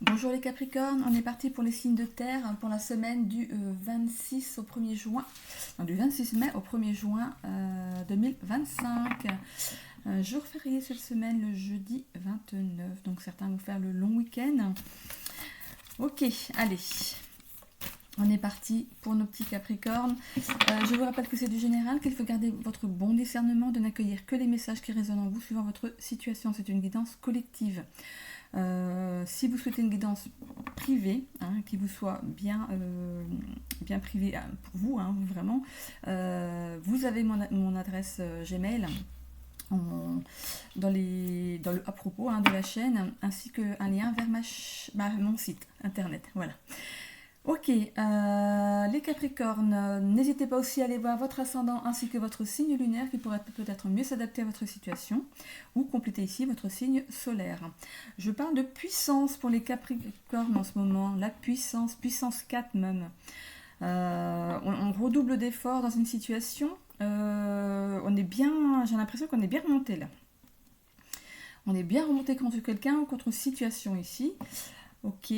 Bonjour les Capricornes, on est parti pour les signes de terre pour la semaine du 26 au 1er juin, non, du 26 mai au 1er juin 2025. Jour férié cette semaine, le jeudi 29, donc certains vont faire le long week-end. Ok, allez, on est parti pour nos petits Capricornes. Je vous rappelle que c'est du général, qu'il faut garder votre bon discernement, de n'accueillir que les messages qui résonnent en vous suivant votre situation. C'est une guidance collective. Si vous souhaitez une guidance privée, qui vous soit bien privée pour vous, vraiment, vous avez mon adresse Gmail dans le à propos de la chaîne, ainsi qu'un lien vers mon site internet. Voilà. Ok, les Capricornes, n'hésitez pas aussi à aller voir votre ascendant ainsi que votre signe lunaire qui pourrait peut-être mieux s'adapter à votre situation ou compléter ici votre signe solaire. Je parle de puissance pour les Capricornes en ce moment, la puissance 4 même. On redouble d'efforts dans une situation, on est bien, j'ai l'impression qu'on est bien remonté là. On est bien remonté contre quelqu'un ou contre une situation ici. Ok,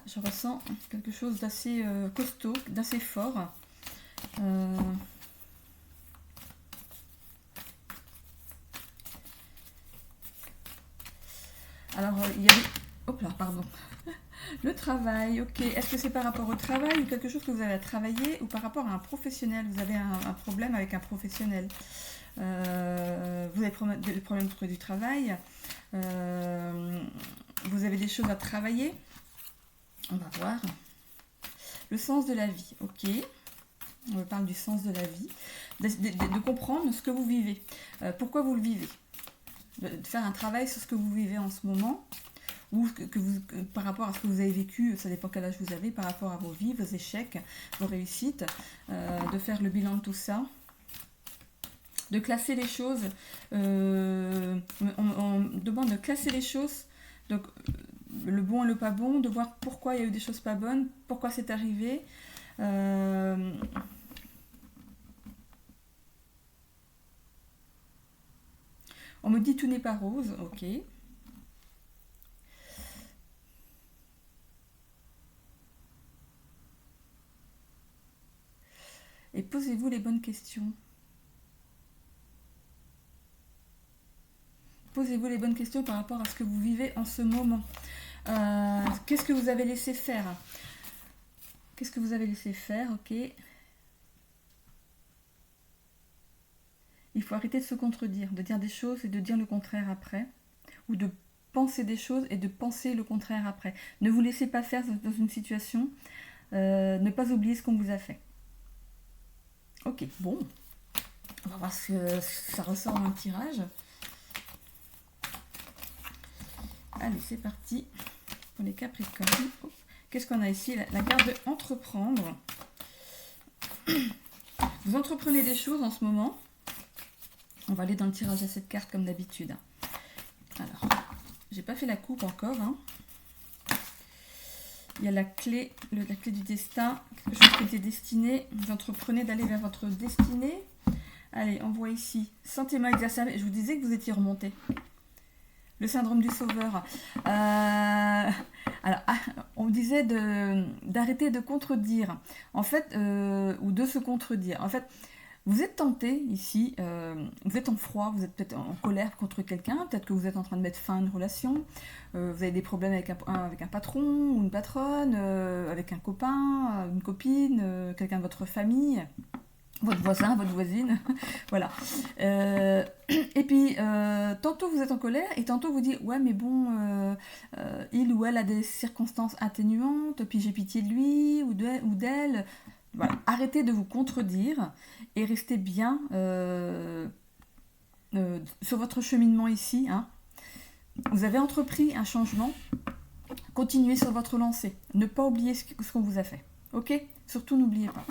je ressens quelque chose d'assez costaud, d'assez fort. Alors, il y avait... Hop là, pardon. Le travail, ok. Est-ce que c'est par rapport au travail ou quelque chose que vous avez à travailler ou par rapport à un professionnel? Vous avez un problème avec un professionnel. Vous avez des problèmes autour du travail. Vous avez des choses à travailler. On va voir. Le sens de la vie, ok. On parle du sens de la vie. De comprendre ce que vous vivez. Pourquoi vous le vivez. De faire un travail sur ce que vous vivez en ce moment. Ou par rapport à ce que vous avez vécu, ça dépend quel âge vous avez, par rapport à vos vies, vos échecs, vos réussites. De faire le bilan de tout ça. De classer les choses. On demande de classer les choses. Donc, le bon et le pas bon, de voir pourquoi il y a eu des choses pas bonnes, pourquoi c'est arrivé. On me dit tout n'est pas rose, ok. Et posez-vous les bonnes questions. Posez-vous les bonnes questions par rapport à ce que vous vivez en ce moment. Qu'est-ce que vous avez laissé faire? Qu'est-ce que vous avez laissé faire, ok. Il faut arrêter de se contredire, de dire des choses et de dire le contraire après. Ou de penser des choses et de penser le contraire après. Ne vous laissez pas faire dans une situation. Ne pas oublier ce qu'on vous a fait. Ok, bon. On va voir ce que ça ressort dans le tirage. Allez, c'est parti pour les Capricornes. Qu'est-ce qu'on a ici? La carte de entreprendre. Vous entreprenez des choses en ce moment. On va aller dans le tirage à cette carte comme d'habitude. Alors, j'ai pas fait la coupe encore. Il y a la clé du destin, quelque chose qui était destiné. Vous entreprenez d'aller vers votre destinée. Allez, on voit ici. Sentiment exacerbé. Je vous disais que vous étiez remonté. Le syndrome du sauveur. Alors, on me disait d'arrêter de contredire. En fait, ou de se contredire. En fait, vous êtes tenté ici, vous êtes en froid, vous êtes peut-être en colère contre quelqu'un, peut-être que vous êtes en train de mettre fin à une relation, vous avez des problèmes avec un patron ou une patronne, avec un copain, une copine, quelqu'un de votre famille, votre voisin, votre voisine, voilà. Et puis, tantôt vous êtes en colère et tantôt vous dites, ouais mais bon, il ou elle a des circonstances atténuantes, puis j'ai pitié de lui ou d'elle. Voilà. Arrêtez de vous contredire et restez bien sur votre cheminement ici. Vous avez entrepris un changement, continuez sur votre lancée. Ne pas oublier ce qu'on vous a fait. Ok? Surtout n'oubliez pas.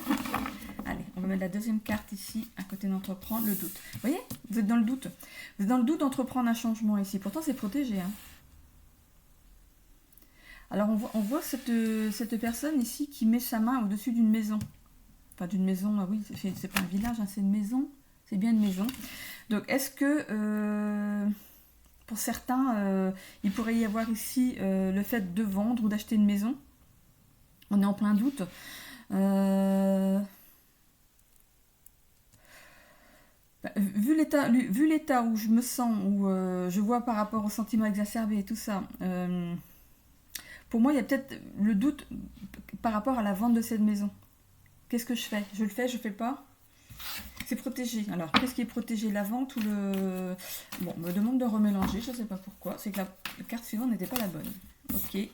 Allez, on va mettre la deuxième carte ici, à côté d'entreprendre, le doute. Vous voyez? Vous êtes dans le doute. Vous êtes dans le doute d'entreprendre un changement ici. Pourtant, c'est protégé. Alors, on voit cette personne ici qui met sa main au-dessus d'une maison. Enfin, d'une maison, oui, c'est pas un village, c'est une maison. C'est bien une maison. Donc, est-ce que, pour certains, il pourrait y avoir ici le fait de vendre ou d'acheter une maison? On est en plein doute. Vu l'état où je me sens, où je vois par rapport aux sentiments exacerbés et tout ça, pour moi, il y a peut-être le doute par rapport à la vente de cette maison. Qu'est-ce que je fais? Je le fais, je fais pas? C'est protégé. Alors, qu'est-ce qui est protégé? La vente ou le... Bon, on me demande de remélanger, je ne sais pas pourquoi. C'est que la carte suivante n'était pas la bonne. Ok. Il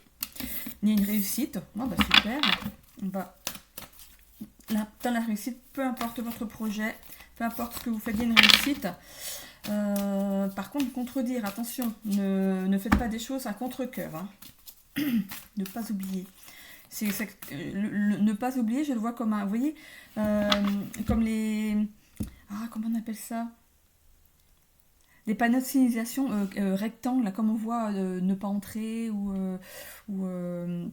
y a une réussite. Oh, bah super. On va... Dans la réussite, peu importe votre projet, peu importe ce que vous faites, il y a une réussite. Par contre, contredire, attention, ne faites pas des choses à contre-cœur. Hein. Ne pas oublier. Ne pas oublier, je le vois comme un... Vous voyez, comme les... Ah, comment on appelle ça? Les panneaux de signalisation rectangles, là, comme on voit ne pas entrer ou des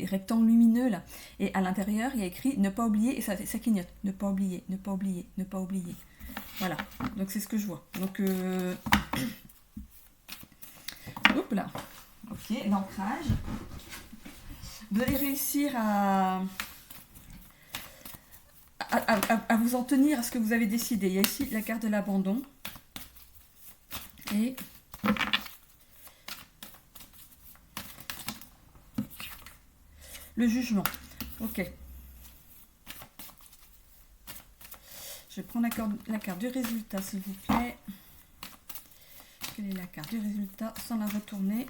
rectangles lumineux là. Et à l'intérieur, il y a écrit ne pas oublier et ça clignote. Ne pas oublier, ne pas oublier, ne pas oublier. Voilà, donc c'est ce que je vois. Donc, hop là. Ok, l'ancrage. Vous allez réussir à vous en tenir à ce que vous avez décidé. Il y a ici la carte de l'abandon. Et le jugement. Ok. Je prends la carte du résultat, s'il vous plaît. Quelle est la carte du résultat sans la retourner?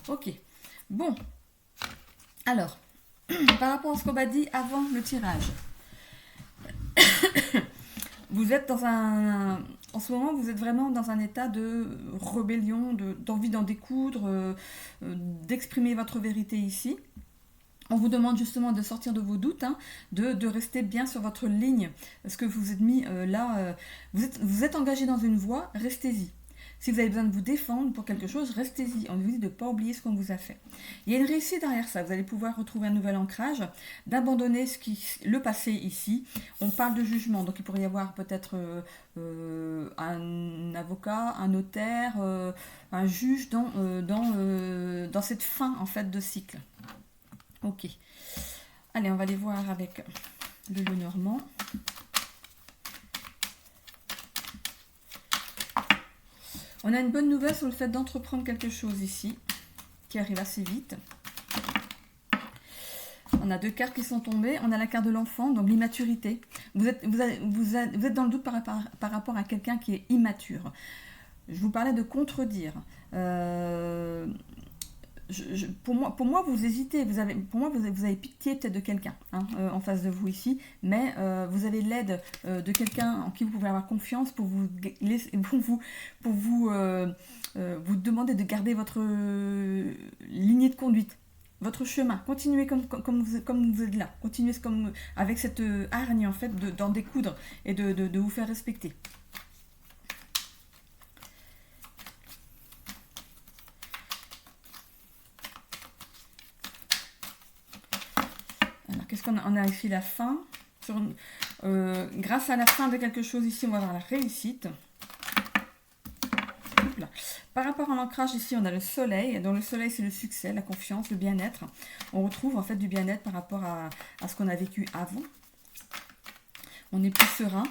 Ok. Bon. Alors, par rapport à ce qu'on m'a dit avant le tirage. Vous êtes dans un... En ce moment, vous êtes vraiment dans un état de rébellion, d'envie d'en découdre, d'exprimer votre vérité ici. On vous demande justement de sortir de vos doutes, hein, de rester bien sur votre ligne. Parce que vous êtes mis là, vous êtes engagé dans une voie, restez-y. Si vous avez besoin de vous défendre pour quelque chose, restez-y. On vous dit de ne pas oublier ce qu'on vous a fait. Il y a une réussite derrière ça. Vous allez pouvoir retrouver un nouvel ancrage, d'abandonner le passé ici. On parle de jugement, donc il pourrait y avoir peut-être un avocat, un notaire, un juge dans cette fin en fait de cycle. Ok. Allez, on va aller voir avec le Lenormand. On a une bonne nouvelle sur le fait d'entreprendre quelque chose ici, qui arrive assez vite. On a deux cartes qui sont tombées. On a la carte de l'enfant, donc l'immaturité. Vous êtes dans le doute par rapport à quelqu'un qui est immature. Je vous parlais de contredire. Pour moi, vous hésitez. Vous avez pitié peut-être de quelqu'un en face de vous ici, mais vous avez l'aide de quelqu'un en qui vous pouvez avoir confiance pour vous demander de garder votre lignée de conduite, votre chemin. Continuez comme vous êtes là. Continuez avec cette hargne en fait d'en découdre et de vous faire respecter. Qu'est-ce qu'on a? On a ici la fin. Grâce à la fin de quelque chose, ici, on va avoir la réussite. Là. Par rapport à l'ancrage, ici, on a le soleil. Donc, le soleil, c'est le succès, la confiance, le bien-être. On retrouve, en fait, du bien-être par rapport à ce qu'on a vécu avant. On est plus serein.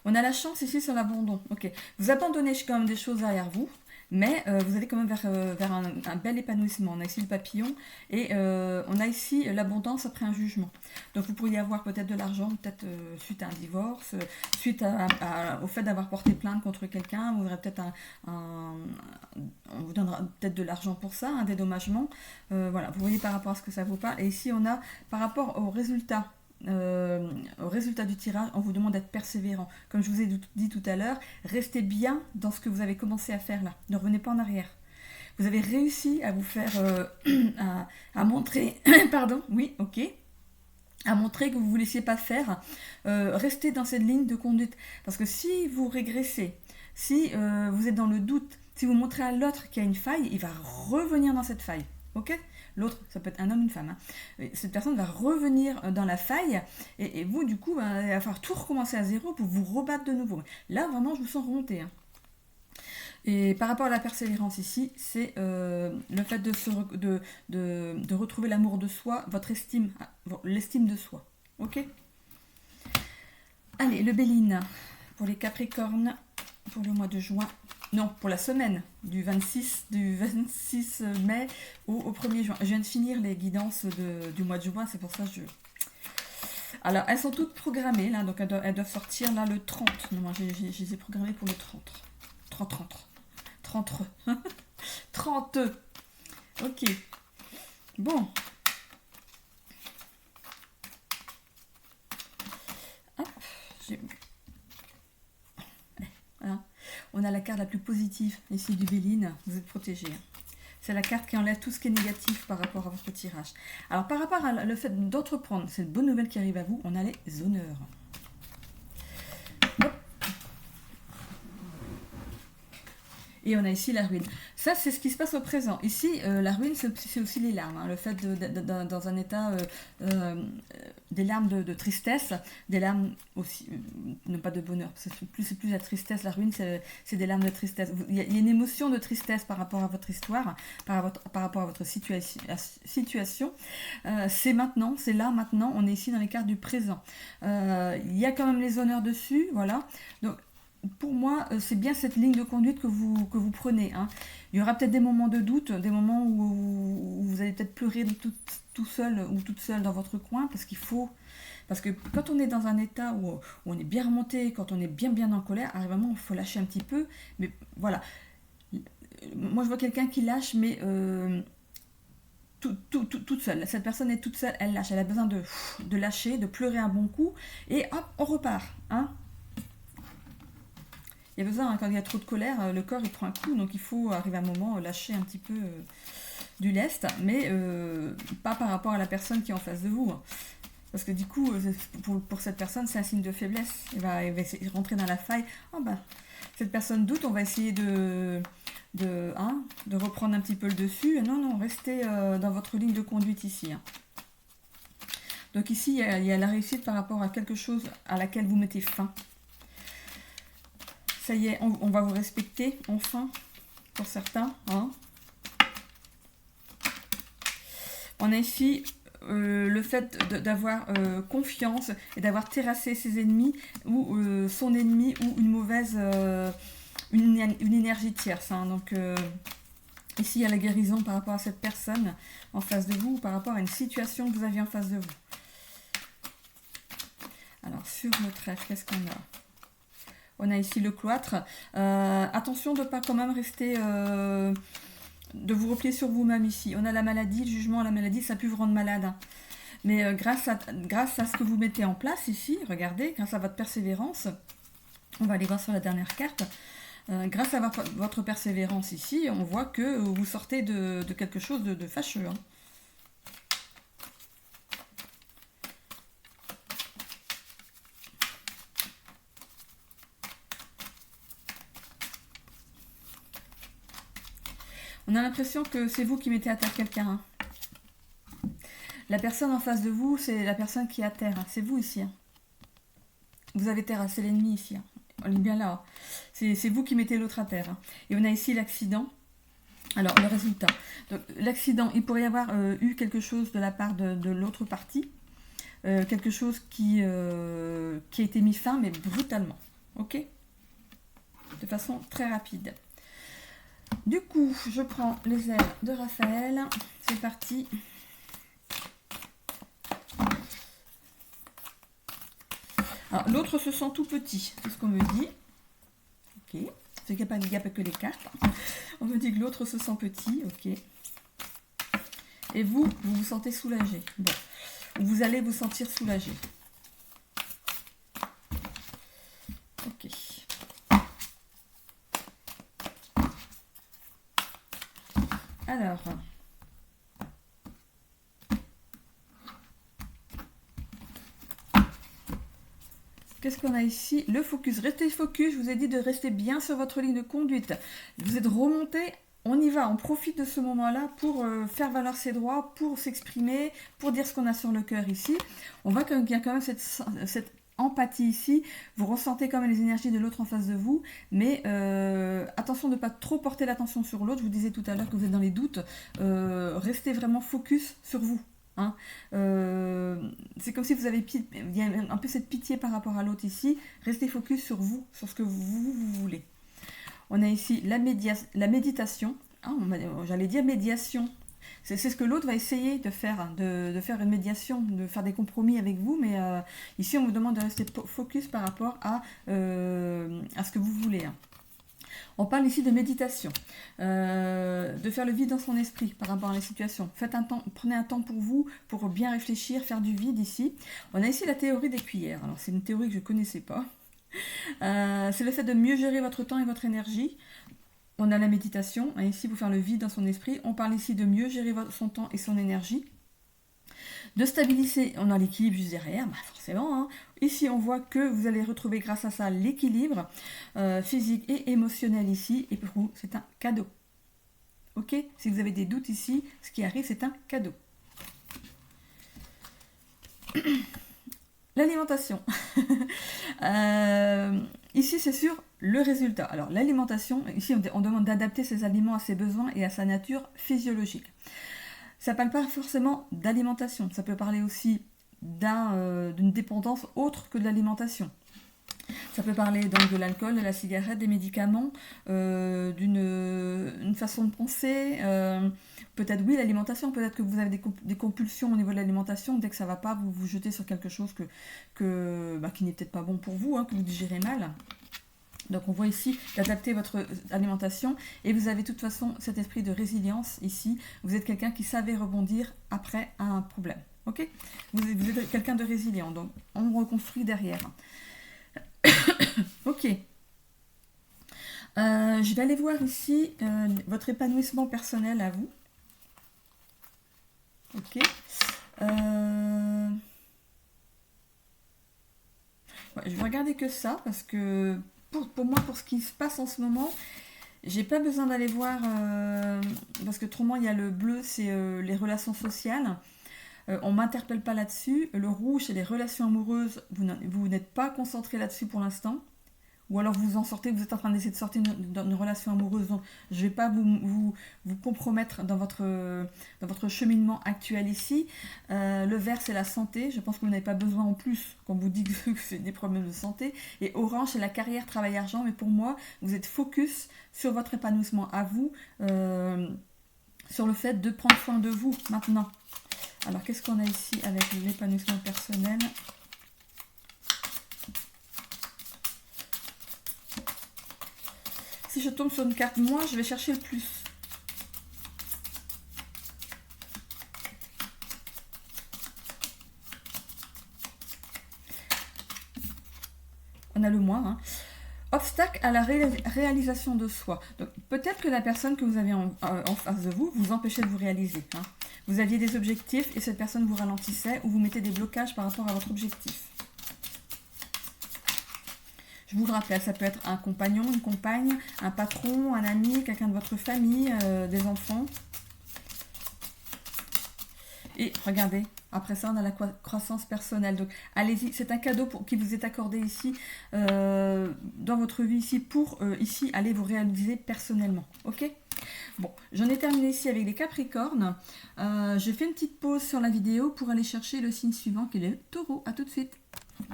On a la chance, ici, sur l'abandon. Ok. Vous abandonnez quand même des choses derrière vous. Mais vous allez quand même vers un bel épanouissement. On a ici le papillon et on a ici l'abondance après un jugement. Donc vous pourriez avoir peut-être de l'argent, peut-être suite à un divorce, suite au fait d'avoir porté plainte contre quelqu'un. Vous aurez peut-être on vous donnera peut-être de l'argent pour ça, un dédommagement. Voilà, vous voyez par rapport à ce que ça vous parle. Et ici on a par rapport au résultat du tirage, on vous demande d'être persévérant. Comme je vous ai dit tout à l'heure, restez bien dans ce que vous avez commencé à faire là. Ne revenez pas en arrière. Vous avez réussi à vous faire à montrer pardon, oui, ok, à montrer que vous ne vous laissiez pas faire. Restez dans cette ligne de conduite. Parce que si vous régressez, si vous êtes dans le doute, Si vous montrez à l'autre qu'il y a une faille, il va revenir dans cette faille. Ok ? L'autre, ça peut être un homme, une femme. Hein. Cette personne va revenir dans la faille et vous, du coup, il va falloir tout recommencer à zéro pour vous rebattre de nouveau. Là, vraiment, je vous sens remonter. Hein. Et par rapport à la persévérance ici, c'est le fait de retrouver l'amour de soi, votre estime, l'estime de soi. Ok ? Allez, le Béline pour les Capricornes pour le mois de juin. Non, pour la semaine du 26 mai au 1er juin. Je viens de finir les guidances du mois de juin, c'est pour ça que je... Alors, elles sont toutes programmées, là, donc elles doivent sortir là le 30. Non, moi, je les ai programmées pour le 30. 30. 30. Ok. Bon. Hop. Voilà. On a la carte la plus positive ici du Béline. Vous êtes protégé. C'est la carte qui enlève tout ce qui est négatif par rapport à votre tirage. Alors, par rapport à le fait d'entreprendre cette bonne nouvelle qui arrive à vous, on a les honneurs. Et on a ici la ruine. Ça, c'est ce qui se passe au présent. Ici, la ruine, c'est aussi les larmes. Hein. Le fait dans un état, des larmes de tristesse, des larmes aussi, non pas de bonheur. C'est plus la tristesse. La ruine, c'est des larmes de tristesse. Il y a une émotion de tristesse par rapport à votre histoire, par rapport à votre situation. C'est maintenant, c'est là, maintenant. On est ici dans les cartes du présent. Il y a quand même les honneurs dessus, voilà. Donc, pour moi, c'est bien cette ligne de conduite que vous prenez. Hein. Il y aura peut-être des moments de doute, des moments où vous allez peut-être pleurer tout seul ou toute seule dans votre coin, parce que quand on est dans un état où on est bien remonté, quand on est bien en colère, à un moment, il faut lâcher un petit peu. Mais voilà. Moi, je vois quelqu'un qui lâche, mais toute seule. Cette personne est toute seule, elle lâche. Elle a besoin de lâcher, de pleurer un bon coup, et hop, on repart. Hein. Il y a besoin, quand il y a trop de colère, le corps il prend un coup, donc il faut arriver à un moment lâcher un petit peu du lest, mais pas par rapport à la personne qui est en face de vous. Hein. Parce que du coup, pour cette personne, c'est un signe de faiblesse. Il va essayer de rentrer dans la faille. Oh bah, cette personne doute, on va essayer de reprendre un petit peu le dessus. Non, restez dans votre ligne de conduite ici. Hein. Donc ici, il y a la réussite par rapport à quelque chose à laquelle vous mettez fin. Ça y est, on va vous respecter, enfin, pour certains. Hein. On a ici le fait d'avoir confiance et d'avoir terrassé ses ennemis ou son ennemi ou une mauvaise, une énergie tierce. Hein. Donc ici, il y a la guérison par rapport à cette personne en face de vous ou par rapport à une situation que vous aviez en face de vous. Alors, sur le trèfle, qu'est-ce qu'on a ? On a ici le cloître. Attention de ne pas quand même rester... de vous replier sur vous-même ici. On a la maladie, le jugement, la maladie, ça peut vous rendre malade. Hein. Mais grâce à ce que vous mettez en place ici, regardez, grâce à votre persévérance, on va aller voir sur la dernière carte, grâce à votre persévérance ici, on voit que vous sortez de quelque chose de fâcheux. Hein. On a l'impression que c'est vous qui mettez à terre quelqu'un. Hein. La personne en face de vous, c'est la personne qui est à terre. Hein. C'est vous ici. Hein. Vous avez terrassé l'ennemi ici. Hein. On est bien là. Hein. C'est vous qui mettez l'autre à terre. Hein. Et on a ici l'accident. Alors, le résultat. L'accident, il pourrait y avoir eu quelque chose de la part de l'autre partie. Quelque chose qui a été mis fin, mais brutalement. Ok ? De façon très rapide. Du coup, je prends les ailes de Raphaël. C'est parti. Alors, l'autre se sent tout petit, c'est ce qu'on me dit. Ok. C'est qu'il n'y a pas que les cartes. On me dit que l'autre se sent petit. Ok. Et vous vous sentez soulagé. Bon. Vous allez vous sentir soulagé. Ok. Alors, Qu'est-ce qu'on a ici? Le focus. Restez focus, je vous ai dit de rester bien sur votre ligne de conduite. Vous êtes remonté, on y va, on profite de ce moment-là pour faire valoir ses droits, pour s'exprimer, pour dire ce qu'on a sur le cœur ici. On voit qu'il y a quand même cette empathie ici, vous ressentez quand même les énergies de l'autre en face de vous, mais attention de ne pas trop porter l'attention sur l'autre. Je vous disais tout à l'heure que vous êtes dans les doutes, restez vraiment focus sur vous. Hein. C'est comme si vous avez il y a un peu cette pitié par rapport à l'autre ici. Restez focus sur vous, sur ce que vous voulez. On a ici la méditation. Ah, j'allais dire médiation. C'est ce que l'autre va essayer de faire, de faire une médiation, de faire des compromis avec vous, mais ici on vous demande de rester focus par rapport à ce que vous voulez. Hein. On parle ici de méditation, de faire le vide dans son esprit par rapport à la situation. Prenez un temps pour vous, pour bien réfléchir, faire du vide ici. On a ici la théorie des cuillères. Alors c'est une théorie que je ne connaissais pas. C'est le fait de mieux gérer votre temps et votre énergie. On a la méditation, hein, ici pour faire le vide dans son esprit. On parle ici de mieux gérer son temps et son énergie. De stabiliser, on a l'équilibre juste derrière, bah forcément. Hein. Ici, on voit que vous allez retrouver grâce à ça l'équilibre physique et émotionnel ici. Et pour vous, c'est un cadeau. Ok? Si vous avez des doutes ici, ce qui arrive, c'est un cadeau. L'alimentation. Ici, c'est sur le résultat. Alors, l'alimentation, ici, on demande d'adapter ses aliments à ses besoins et à sa nature physiologique. Ça ne parle pas forcément d'alimentation. Ça peut parler aussi d'une dépendance autre que de l'alimentation. Ça peut parler donc de l'alcool, de la cigarette, des médicaments, d'une façon de penser. Peut-être oui, l'alimentation, peut-être que vous avez des compulsions au niveau de l'alimentation. Dès que ça ne va pas, vous vous jetez sur quelque chose qui n'est peut-être pas bon pour vous, hein, que vous digérez mal. Donc on voit ici d'adapter votre alimentation et vous avez de toute façon cet esprit de résilience ici. Vous êtes quelqu'un qui savait rebondir après un problème. Ok? Vous êtes quelqu'un de résilient, donc on reconstruit derrière. Ok. Je vais aller voir ici votre épanouissement personnel à vous. Ok. Je vais regarder que ça parce que pour moi, pour ce qui se passe en ce moment, j'ai pas besoin d'aller voir parce que autrement il y a le bleu, c'est les relations sociales. On m'interpelle pas là-dessus. Le rouge, c'est les relations amoureuses. Vous n'êtes pas concentré là-dessus pour l'instant. Ou alors vous en sortez, vous êtes en train d'essayer de sortir d'une relation amoureuse. Donc je ne vais pas vous compromettre dans votre cheminement actuel ici. Le vert, c'est la santé. Je pense que vous n'avez pas besoin en plus, quand vous dites que c'est des problèmes de santé. Et orange, c'est la carrière, travail, argent. Mais pour moi, vous êtes focus sur votre épanouissement à vous, sur le fait de prendre soin de vous maintenant. Alors, qu'est-ce qu'on a ici avec l'épanouissement personnel ? Si je tombe sur une carte moi, je vais chercher le plus. On a le moins. Hein. Obstacle à la réalisation de soi. Donc peut-être que la personne que vous avez en face de vous vous empêchait de vous réaliser. Hein. Vous aviez des objectifs et cette personne vous ralentissait ou vous mettez des blocages par rapport à votre objectif. Je vous le rappelle, ça peut être un compagnon, une compagne, un patron, un ami, quelqu'un de votre famille, des enfants. Et regardez, après ça, on a la croissance personnelle. Donc, allez-y, c'est un cadeau qui vous est accordé ici, dans votre vie ici, pour ici aller vous réaliser personnellement. Ok ? Bon, j'en ai terminé ici avec les Capricornes. J'ai fait une petite pause sur la vidéo pour aller chercher le signe suivant qui est le Taureau. À tout de suite.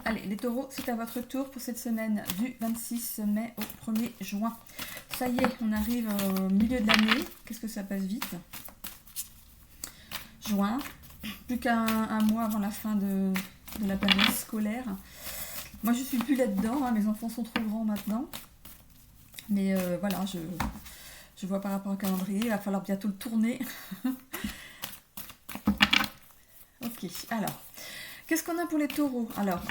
Allez, les taureaux, c'est à votre tour pour cette semaine du 26 mai au 1er juin. Ça y est, on arrive au milieu de l'année. Qu'est-ce que ça passe vite ? Juin, plus qu'un mois avant la fin de la période scolaire. Moi, je ne suis plus là-dedans, hein, mes enfants sont trop grands maintenant. Mais voilà, je vois par rapport au calendrier, il va falloir bientôt le tourner. Ok, alors... Qu'est-ce qu'on a pour les taureaux? Alors,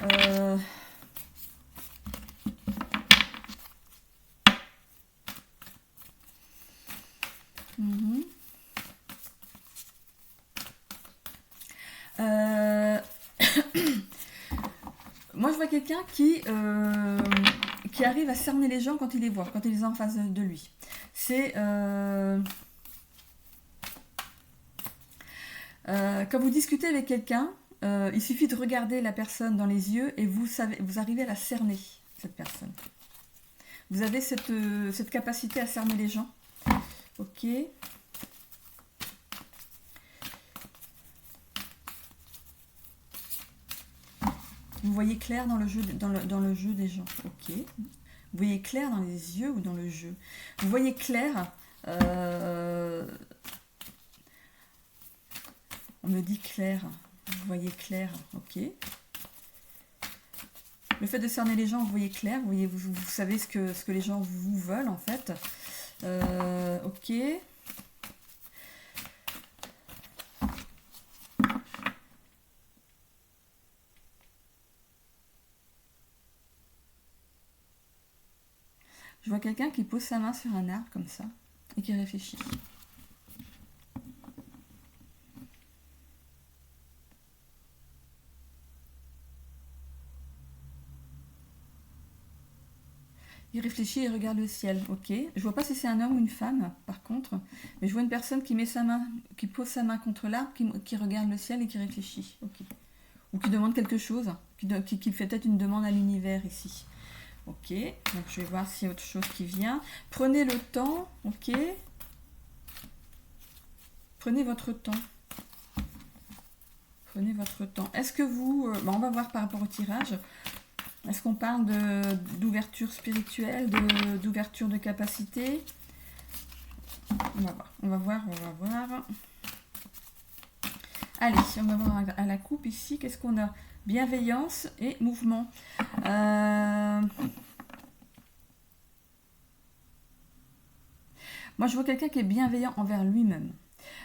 moi, je vois quelqu'un qui arrive à cerner les gens quand il les voit, quand il les a en face de lui. C'est... quand vous discutez avec quelqu'un, il suffit de regarder la personne dans les yeux et vous arrivez à la cerner, cette personne. Vous avez cette capacité à cerner les gens. Ok. Vous voyez clair dans le jeu, dans le jeu des gens. Ok. Vous voyez clair dans les yeux ou dans le jeu. Vous voyez clair. On me dit clair. Vous voyez clair. Ok. Le fait de cerner les gens, vous voyez clair. Vous savez ce que les gens vous veulent en fait. Ok. Je vois quelqu'un qui pose sa main sur un arbre comme ça et qui réfléchit. Il réfléchit et regarde le ciel. Ok. Je vois pas si c'est un homme ou une femme, par contre, mais je vois une personne qui met sa main, qui pose sa main contre l'arbre, qui regarde le ciel et qui réfléchit. Ok. Ou qui demande quelque chose, qui fait peut-être une demande à l'univers ici. Ok, donc je vais voir s'il y a autre chose qui vient. Prenez le temps, ok. Prenez votre temps. Prenez votre temps. Est-ce que vous... on va voir par rapport au tirage. Est-ce qu'on parle d'ouverture spirituelle, d'ouverture de capacité? On va voir. Allez, on va voir à la coupe ici. Qu'est-ce qu'on a? Bienveillance et mouvement. Moi, je vois quelqu'un qui est bienveillant envers lui-même.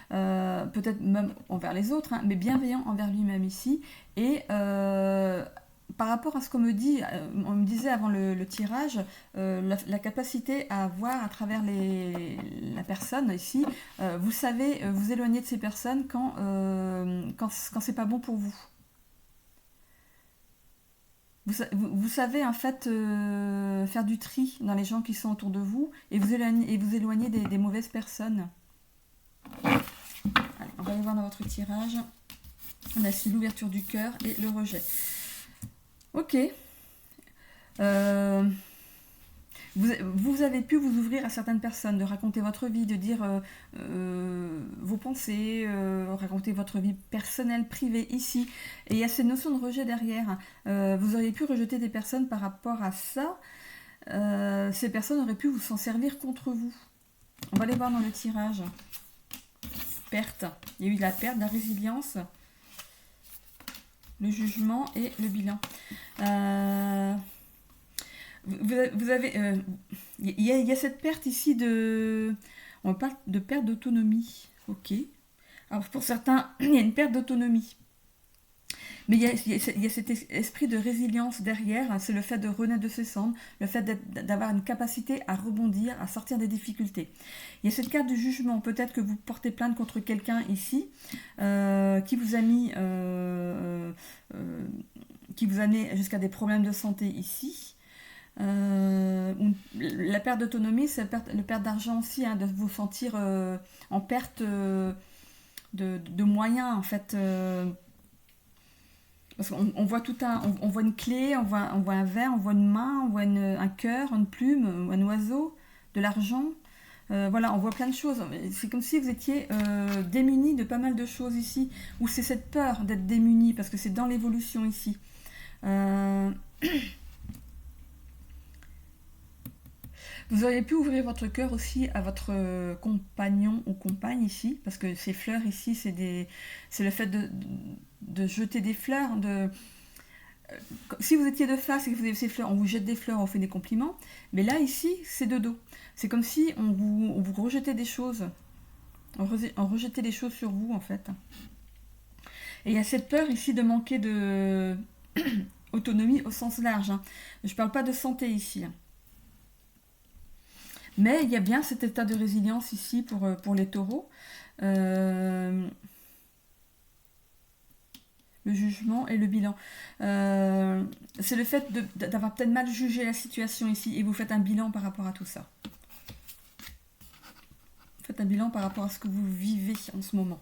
Peut-être même envers les autres, hein, mais bienveillant envers lui-même ici. Et par rapport à ce qu'on me dit, on me disait avant le tirage, la capacité à voir à travers la personne ici, vous savez vous éloigner de ces personnes quand c'est pas bon pour vous. Vous savez en fait faire du tri dans les gens qui sont autour de vous et vous éloigner des mauvaises personnes. Allez, on va aller voir dans votre tirage. On a ici l'ouverture du cœur et le rejet. Ok. Vous avez pu vous ouvrir à certaines personnes, de raconter votre vie, de dire vos pensées, raconter votre vie personnelle, privée ici. Et il y a cette notion de rejet derrière. Vous auriez pu rejeter des personnes par rapport à ça. Ces personnes auraient pu vous s'en servir contre vous. On va aller voir dans le tirage. Perte. Il y a eu de la perte, de la résilience, le jugement et le bilan. Vous avez... Il y a cette perte ici de... On parle de perte d'autonomie. Ok. Alors pour certains, il y a une perte d'autonomie. Mais il y a cet esprit de résilience derrière, hein, c'est le fait de renaître de ses cendres, le fait d'avoir une capacité à rebondir, à sortir des difficultés. Il y a cette carte du jugement, peut-être que vous portez plainte contre quelqu'un ici, qui vous a mis jusqu'à des problèmes de santé ici. La perte d'autonomie, c'est la perte d'argent aussi, hein, de vous sentir en perte de moyens en fait. Parce qu'on voit on voit une clé, on voit un verre, on voit une main, on voit un cœur, une plume, un oiseau, de l'argent. Voilà, on voit plein de choses. C'est comme si vous étiez démunis de pas mal de choses ici. Ou c'est cette peur d'être démunis, parce que c'est dans l'évolution ici. Vous auriez pu ouvrir votre cœur aussi à votre compagnon ou compagne ici, parce que ces fleurs ici, c'est le fait de jeter des fleurs. Si vous étiez de face et que vous avez ces fleurs, on vous jette des fleurs, on fait des compliments. Mais là, ici, c'est de dos. C'est comme si on vous rejetait des choses. On rejetait des choses sur vous, en fait. Et il y a cette peur ici de manquer de autonomie au sens large. Hein. Je ne parle pas de santé ici. Hein. Mais il y a bien cet état de résilience ici pour les taureaux. Le le jugement et le bilan. C'est le fait d'avoir peut-être mal jugé la situation ici et vous faites un bilan par rapport à tout ça. Faites un bilan par rapport à ce que vous vivez en ce moment.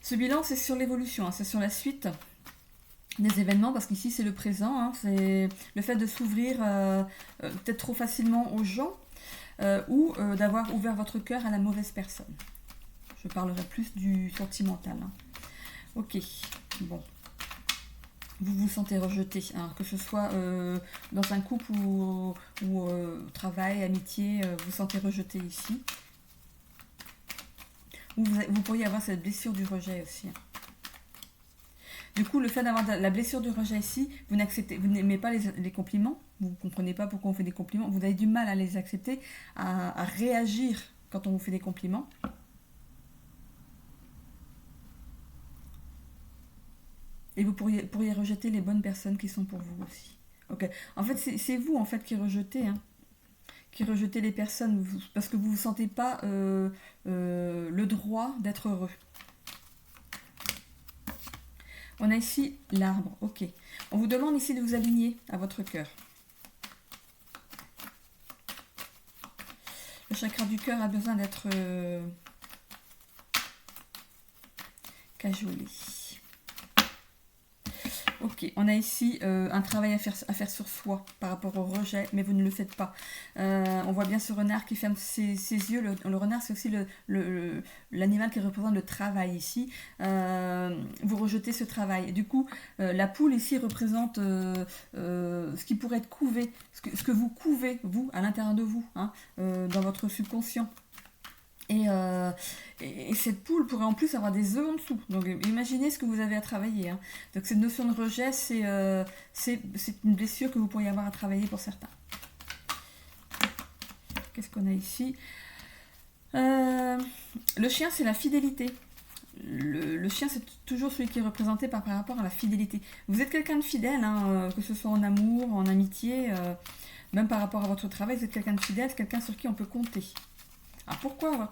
Ce bilan, c'est sur l'évolution, hein, c'est sur la suite des événements, parce qu'ici c'est le présent, hein, c'est le fait de s'ouvrir peut-être trop facilement aux gens ou d'avoir ouvert votre cœur à la mauvaise personne. Je parlerai plus du sentimental. Hein. Ok, bon. Vous vous sentez rejeté, hein, que ce soit dans un couple ou travail, amitié, vous sentez rejeté ici. Ou vous pourriez avoir cette blessure du rejet aussi. Du coup, le fait d'avoir la blessure du rejet ici, vous n'aimez pas les compliments, vous ne comprenez pas pourquoi on fait des compliments, vous avez du mal à les accepter, à réagir quand on vous fait des compliments. Et vous pourriez rejeter les bonnes personnes qui sont pour vous aussi. Okay. En fait, c'est vous en fait qui rejetez, hein, qui rejetez les personnes parce que vous ne vous sentez pas le droit d'être heureux. On a ici l'arbre, ok. On vous demande ici de vous aligner à votre cœur. Le chakra du cœur a besoin d'être cajolé. Ok, on a ici un travail à faire sur soi par rapport au rejet, mais vous ne le faites pas. On voit bien ce renard qui ferme ses yeux. Le renard, c'est aussi l'animal qui représente le travail ici. Vous rejetez ce travail. Et du coup, la poule ici représente ce qui pourrait être couvé, ce que vous couvez, vous, à l'intérieur de vous, hein, dans votre subconscient. Et cette poule pourrait en plus avoir des œufs en dessous. Donc imaginez ce que vous avez à travailler. Hein. Donc cette notion de rejet, c'est une blessure que vous pourriez avoir à travailler pour certains. Qu'est-ce qu'on a ici? Le chien, c'est la fidélité. Le chien, c'est toujours celui qui est représenté par rapport à la fidélité. Vous êtes quelqu'un de fidèle, hein, que ce soit en amour, en amitié, même par rapport à votre travail, vous êtes quelqu'un de fidèle, c'est quelqu'un sur qui on peut compter. Alors pourquoi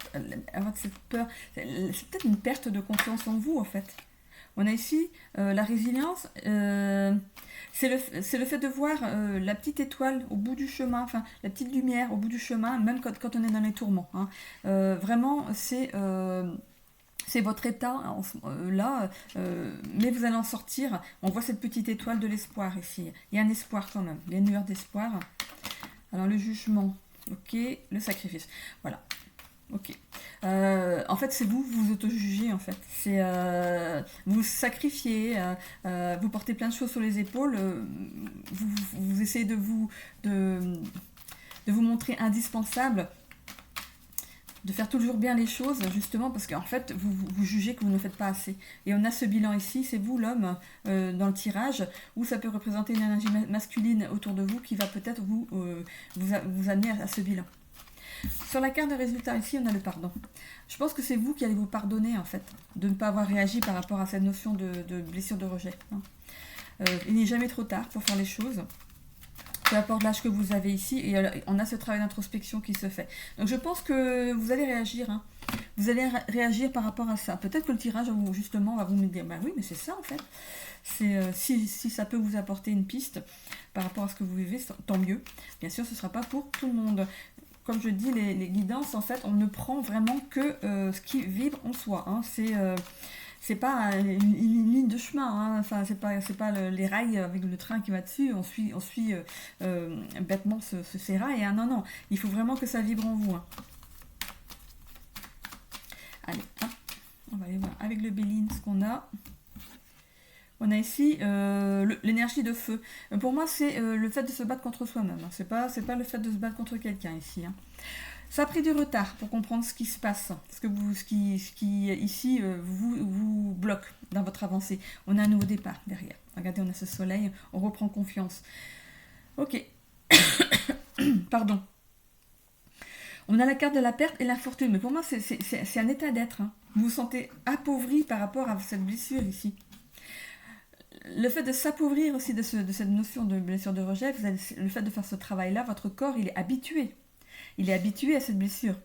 avoir cette peur? C'est peut-être une perte de confiance en vous en fait. On a ici la résilience, c'est le fait de voir la petite étoile au bout du chemin, enfin la petite lumière au bout du chemin, même quand on est dans les tourments. Hein. Vraiment, c'est votre état là, mais vous allez en sortir. On voit cette petite étoile de l'espoir ici. Il y a un espoir quand même, il y a une lueur d'espoir. Alors le jugement, ok, le sacrifice, voilà. Ok. En fait, c'est vous auto-jugez en fait. C'est vous sacrifiez, vous portez plein de choses sur les épaules, vous essayez de vous montrer indispensable, de faire toujours bien les choses, justement parce qu'en fait, vous jugez que vous ne faites pas assez. Et on a ce bilan ici, c'est vous l'homme dans le tirage, où ça peut représenter une énergie masculine autour de vous qui va peut-être vous amener à ce bilan. Sur la carte de résultat ici, on a le pardon. Je pense que c'est vous qui allez vous pardonner en fait, de ne pas avoir réagi par rapport à cette notion de blessure de rejet. Hein. Il n'est jamais trop tard pour faire les choses. Peu importe l'âge que vous avez ici, et on a ce travail d'introspection qui se fait. Donc je pense que vous allez réagir. Hein. Vous allez réagir par rapport à ça. Peut-être que le tirage, justement, va vous dire, bah oui, mais c'est ça en fait. Si ça peut vous apporter une piste par rapport à ce que vous vivez, tant mieux. Bien sûr, ce ne sera pas pour tout le monde. Comme je dis, les guidances, en fait, on ne prend vraiment que ce qui vibre en soi. Hein. C'est pas une ligne de chemin. Hein. Enfin, c'est pas les rails avec le train qui va dessus. On suit bêtement ces rails. Hein. Non, il faut vraiment que ça vibre en vous. Hein. Allez, hop, on va aller voir avec le Béline ce qu'on a. On a ici l'énergie de feu. Pour moi, c'est le fait de se battre contre soi-même. Hein. C'est pas le fait de se battre contre quelqu'un ici. Hein. Ça a pris du retard pour comprendre ce qui se passe. Ce qui ici vous bloque dans votre avancée. On a un nouveau départ derrière. Regardez, on a ce soleil. On reprend confiance. Ok. Pardon. On a la carte de la perte et l'infortune. Mais pour moi, c'est un état d'être. Hein. Vous vous sentez appauvri par rapport à cette blessure ici. Le fait de s'appauvrir aussi de cette notion de blessure de rejet, le fait de faire ce travail-là, votre corps, il est habitué. Il est habitué à cette blessure.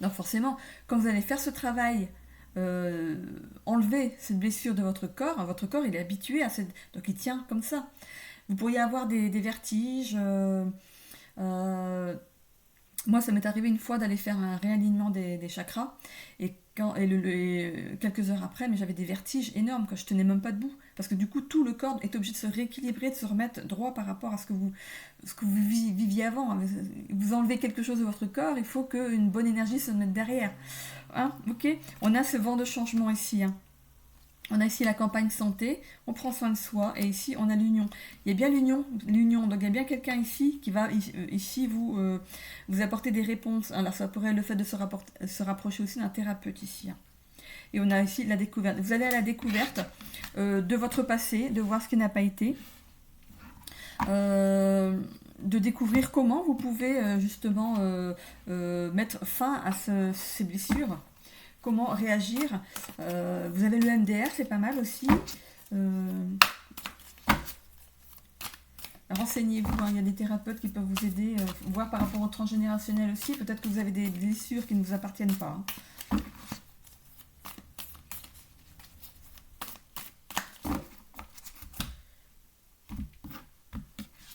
Donc forcément, quand vous allez faire ce travail, enlever cette blessure de votre corps. Votre corps, il est habitué à cette... Donc il tient comme ça. Vous pourriez avoir des vertiges. Moi, ça m'est arrivé une fois d'aller faire un réalignement des chakras. Et quelques heures après, mais j'avais des vertiges énormes, que je tenais même pas debout. Parce que du coup, tout le corps est obligé de se rééquilibrer, de se remettre droit par rapport à ce que vous viviez avant. Vous enlevez quelque chose de votre corps, il faut qu'une bonne énergie se mette derrière. Hein, ok. On a ce vent de changement ici. Hein. On a ici la campagne santé, on prend soin de soi, et ici on a l'union. Il y a bien l'union, donc il y a bien quelqu'un ici qui va ici vous apporter des réponses. Alors ça pourrait être le fait de se rapprocher aussi d'un thérapeute ici. Hein. Et on a ici la découverte. Vous allez à la découverte de votre passé, de voir ce qui n'a pas été, de découvrir comment vous pouvez justement mettre fin à ces blessures. Comment réagir. Vous avez le MDR, c'est pas mal aussi. Renseignez-vous, hein, il y a des thérapeutes qui peuvent vous aider, voir par rapport au transgénérationnel aussi. Peut-être que vous avez des blessures qui ne vous appartiennent pas. Hein.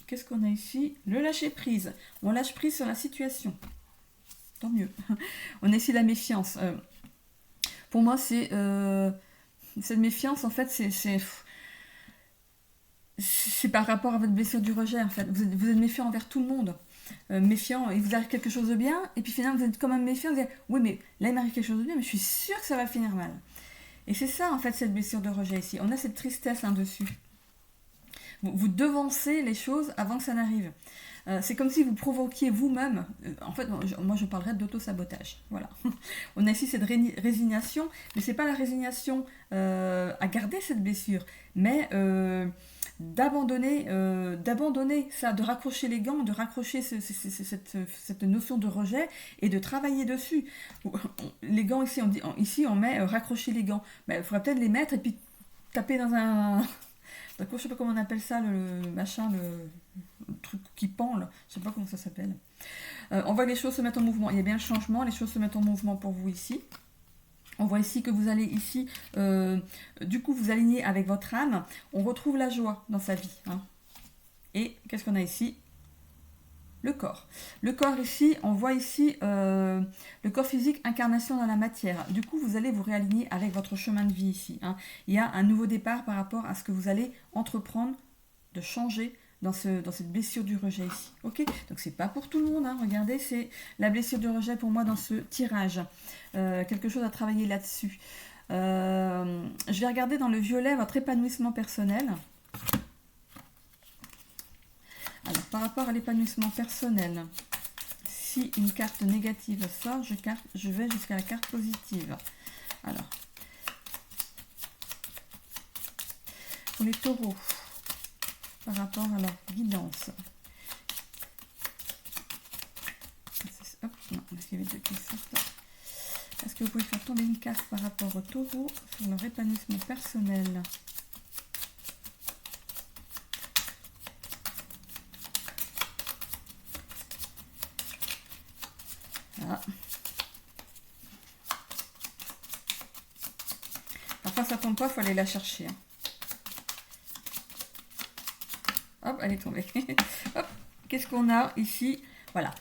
Qu'est-ce qu'on a ici? Le lâcher prise. On lâche prise sur la situation. Tant mieux. On a ici la méfiance. Pour moi, c'est cette méfiance, en fait, c'est par rapport à votre blessure du rejet, en fait. Vous êtes méfiant envers tout le monde. Méfiant, il vous arrive quelque chose de bien, et puis finalement, vous êtes quand même méfiant, vous dites, oui, mais là, il m'arrive quelque chose de bien, mais je suis sûre que ça va finir mal. Et c'est ça, en fait, cette blessure de rejet ici. On a cette tristesse dessus. Vous devancez les choses avant que ça n'arrive. C'est comme si vous provoquiez vous-même. En fait, moi je parlerais d'auto-sabotage. Voilà. On a ici cette résignation, mais c'est pas la résignation à garder cette blessure, mais d'abandonner ça, de raccrocher les gants, de raccrocher cette notion de rejet et de travailler dessus. Les gants ici on met raccrocher les gants. Il faudrait peut-être les mettre et puis taper dans un... Je sais pas comment on appelle ça, le machin, le truc qui pend, là. Je sais pas comment ça s'appelle. On voit que les choses se mettent en mouvement. Il y a bien un changement, les choses se mettent en mouvement pour vous ici. On voit ici que vous allez ici, du coup vous alignez avec votre âme. On retrouve la joie dans sa vie. Hein. Et qu'est-ce qu'on a ici? Le corps. Le corps ici, on voit ici le corps physique, incarnation dans la matière. Du coup, vous allez vous réaligner avec votre chemin de vie ici. Hein. Il y a un nouveau départ par rapport à ce que vous allez entreprendre de changer dans cette blessure du rejet ici. Ok. Donc, c'est pas pour tout le monde. Hein. Regardez, c'est la blessure du rejet pour moi dans ce tirage. Quelque chose à travailler là-dessus. Je vais regarder dans le violet votre épanouissement personnel. Alors, par rapport à l'épanouissement personnel, si une carte négative sort, je vais jusqu'à la carte positive. Alors, pour les taureaux, par rapport à leur guidance. Hop, non, parce qu'il y avait deux qui sortent. Est-ce que vous pouvez faire tomber une carte par rapport aux taureaux sur leur épanouissement personnel ? Voilà. Parfois ça tombe pas, il faut aller la chercher. Hein. Hop, elle est tombée. Hop, qu'est-ce qu'on a ici? Voilà,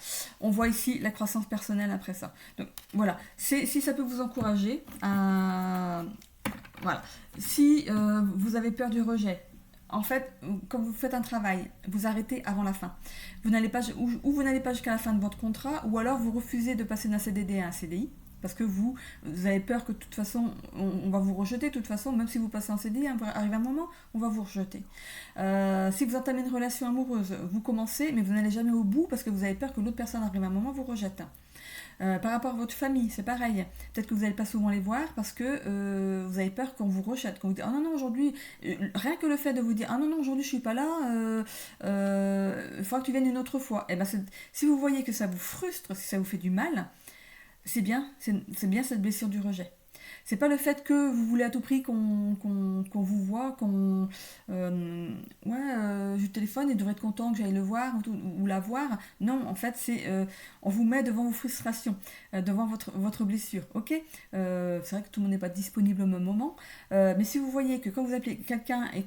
on voit ici la croissance personnelle après ça. Donc voilà, si ça peut vous encourager à... Voilà, si vous avez peur du rejet, en fait, quand vous faites un travail, vous arrêtez avant la fin. Vous n'allez pas, ou vous n'allez pas jusqu'à la fin de votre contrat, ou alors vous refusez de passer d'un CDD à un CDI, parce que vous avez peur que de toute façon, on va vous rejeter. De toute façon, même si vous passez en CDI, arrive un moment, on va vous rejeter. Si vous entamez une relation amoureuse, vous commencez, mais vous n'allez jamais au bout, parce que vous avez peur que l'autre personne arrive un moment, vous rejette. Par rapport à votre famille, c'est pareil. Peut-être que vous n'allez pas souvent les voir parce que vous avez peur qu'on vous rejette, qu'on vous dit ah non aujourd'hui, rien que le fait de vous dire ah non aujourd'hui je suis pas là, il faudra que tu viennes une autre fois. Et ben si vous voyez que ça vous frustre, si ça vous fait du mal, c'est bien cette blessure du rejet. C'est pas le fait que vous voulez à tout prix qu'on vous voit, je téléphone et devrait être content que j'aille le voir ou la voir. Non, en fait, on vous met devant vos frustrations, devant votre blessure. Ok, c'est vrai que tout le monde n'est pas disponible au même moment, mais si vous voyez que quand vous appelez quelqu'un et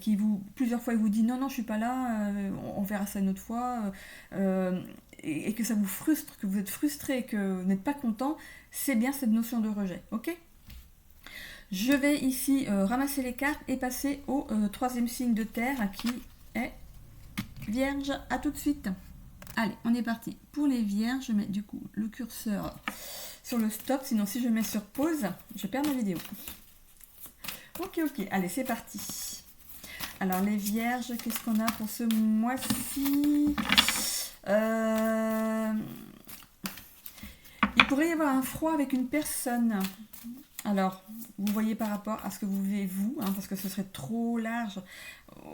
plusieurs fois il vous dit non, je suis pas là, on verra ça une autre fois, et que ça vous frustre, que vous êtes frustré, que vous n'êtes pas content, c'est bien cette notion de rejet. Ok. Je vais ici ramasser les cartes et passer au troisième signe de terre qui est Vierge. À tout de suite. Allez, on est parti. Pour les Vierges, je mets du coup le curseur sur le stop. Sinon, si je mets sur pause, je perds ma vidéo. Ok. Allez, c'est parti. Alors, les Vierges, qu'est-ce qu'on a pour ce mois-ci? Il pourrait y avoir un froid avec une personne. Alors, vous voyez par rapport à ce que vous vivez vous, parce que ce serait trop large,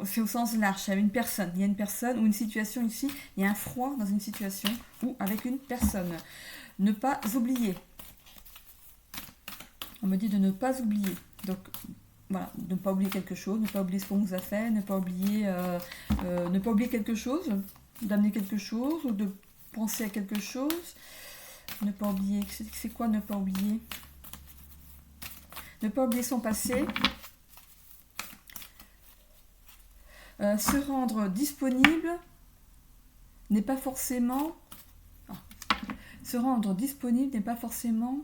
c'est au sens large, c'est une personne. Il y a une personne ou une situation ici, il y a un froid dans une situation ou avec une personne. Ne pas oublier. On me dit de ne pas oublier. Donc, voilà, de ne pas oublier quelque chose, ne pas oublier ce qu'on vous a fait, ne pas oublier quelque chose, d'amener quelque chose ou de penser à quelque chose. Ne pas oublier, c'est quoi ne pas oublier? Ne pas oublier son passé, se rendre disponible n'est pas forcément... se rendre disponible n'est pas forcément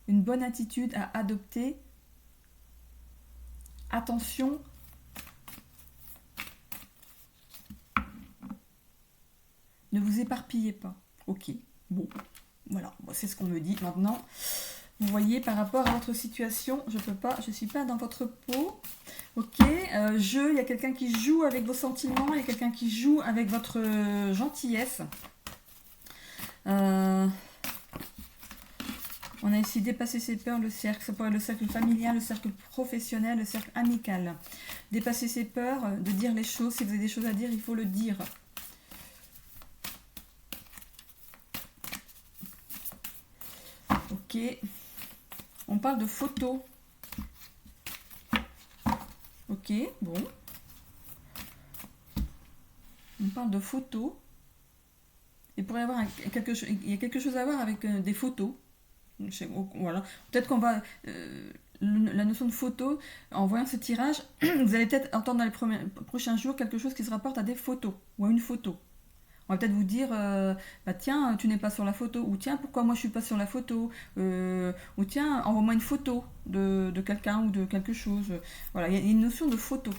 une bonne attitude à adopter. Attention, ne vous éparpillez pas. Ok, bon, voilà, c'est ce qu'on me dit maintenant. Vous voyez, par rapport à votre situation, je suis pas dans votre peau. Ok, il y a quelqu'un qui joue avec vos sentiments, il y a quelqu'un qui joue avec votre gentillesse. On a ici dépassé ses peurs, le cercle, ça pourrait être le cercle familial, le cercle professionnel, le cercle amical. Dépasser ses peurs, de dire les choses, si vous avez des choses à dire, il faut le dire. Ok. On parle de photos. Ok, bon. On parle de photos. Il pourrait y avoir il y a quelque chose à voir avec des photos. Voilà. Peut-être qu'on va... la notion de photo, en voyant ce tirage, vous allez peut-être entendre dans les prochains jours quelque chose qui se rapporte à des photos ou à une photo. On va peut-être vous dire, tiens, tu n'es pas sur la photo, ou tiens, pourquoi moi je suis pas sur la photo, ou tiens, envoie-moi une photo de quelqu'un ou de quelque chose. Voilà, il y a une notion de photo.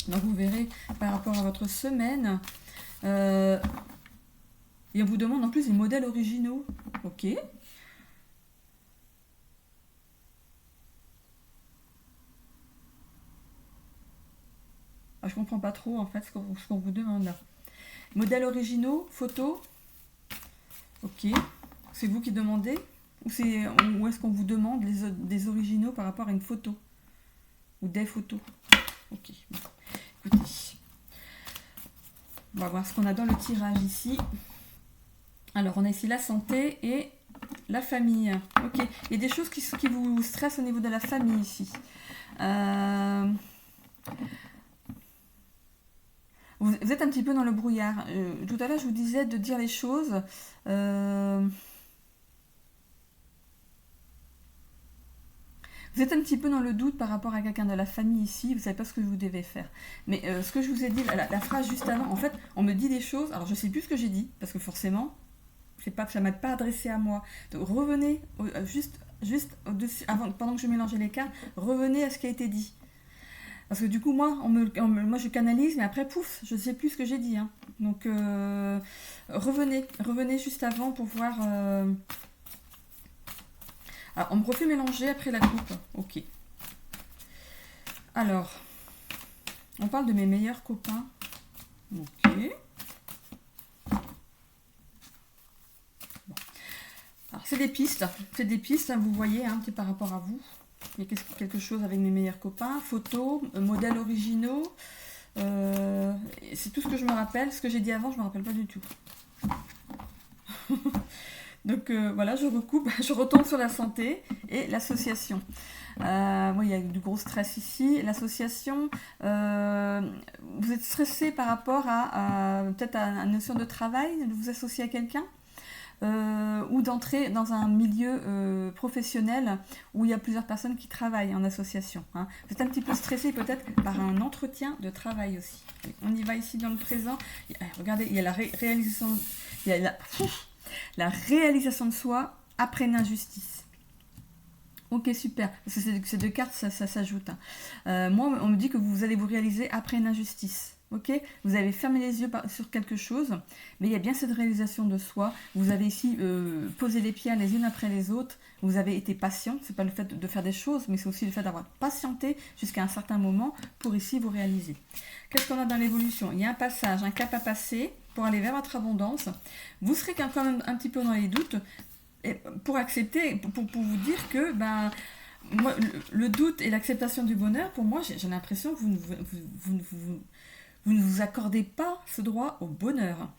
Donc vous verrez par rapport à votre semaine. Et on vous demande en plus des modèles originaux. Ok. Je comprends pas trop en fait ce qu'on vous demande là. Modèles originaux, photos. Ok. C'est vous qui demandez ou est-ce qu'on vous demande des originaux par rapport à une photo? Ou des photos? Ok. Bon. Écoutez. On va voir ce qu'on a dans le tirage ici. Alors, on a ici la santé et la famille. Ok. Il y a des choses qui vous stressent au niveau de la famille ici. Vous êtes un petit peu dans le brouillard. Tout à l'heure, je vous disais de dire les choses. Vous êtes un petit peu dans le doute par rapport à quelqu'un de la famille ici. Vous ne savez pas ce que vous devez faire. Mais ce que je vous ai dit, la phrase juste avant, en fait, on me dit des choses. Alors, je ne sais plus ce que j'ai dit, parce que forcément, ça ne m'a pas adressé à moi. Donc, revenez, juste au-dessus, pendant que je mélangeais les cartes, revenez à ce qui a été dit. Parce que du coup, moi, moi je canalise, mais après, pouf, je ne sais plus ce que j'ai dit. Hein. Donc, revenez juste avant pour voir... Alors, on me refait mélanger après la coupe. Ok. Alors, on parle de mes meilleurs copains. Ok. Bon. Alors, c'est des pistes. C'est des pistes, hein, vous voyez, hein, c'est par rapport à vous. Il y a quelque chose avec mes meilleurs copains. Photos, modèles originaux. C'est tout ce que je me rappelle. Ce que j'ai dit avant, je ne me rappelle pas du tout. Donc voilà, je recoupe, je retombe sur la santé et l'association. Il y a du gros stress ici. L'association, vous êtes stressé par rapport à peut-être à une notion de travail, de vous associer à quelqu'un ou d'entrer dans un milieu professionnel où il y a plusieurs personnes qui travaillent en association. Hein. Vous êtes un petit peu stressé peut-être par un entretien de travail aussi. Allez, on y va ici dans le présent. Regardez, il y a la réalisation, il y a la réalisation de soi après une injustice. Ok, super. Parce que ces deux cartes, ça s'ajoute. Hein. Moi, on me dit que vous allez vous réaliser après une injustice. Ok, vous avez fermé les yeux sur quelque chose, mais il y a bien cette réalisation de soi. Vous avez ici posé les pierres les unes après les autres. Vous avez été patient. C'est pas le fait de faire des choses, mais c'est aussi le fait d'avoir patienté jusqu'à un certain moment pour ici vous réaliser. Qu'est-ce qu'on a dans l'évolution? Il y a un passage, un cap à passer pour aller vers votre abondance. Vous serez quand même un petit peu dans les doutes pour accepter, pour vous dire que moi, le doute et l'acceptation du bonheur, pour moi, j'ai l'impression que vous ne vous accordez pas ce droit au bonheur.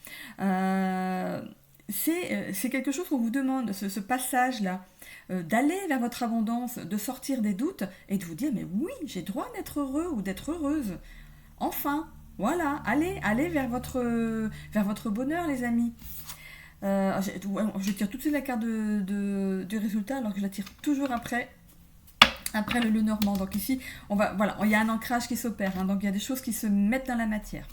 C'est quelque chose qu'on vous demande, ce passage-là, d'aller vers votre abondance, de sortir des doutes et de vous dire, mais oui, j'ai droit d'être heureux ou d'être heureuse. Enfin, voilà, allez vers votre bonheur, les amis. Je tire tout de suite la carte du résultat, alors que je la tire toujours après le Normand. Donc ici, il y a un ancrage qui s'opère. Hein, donc il y a des choses qui se mettent dans la matière.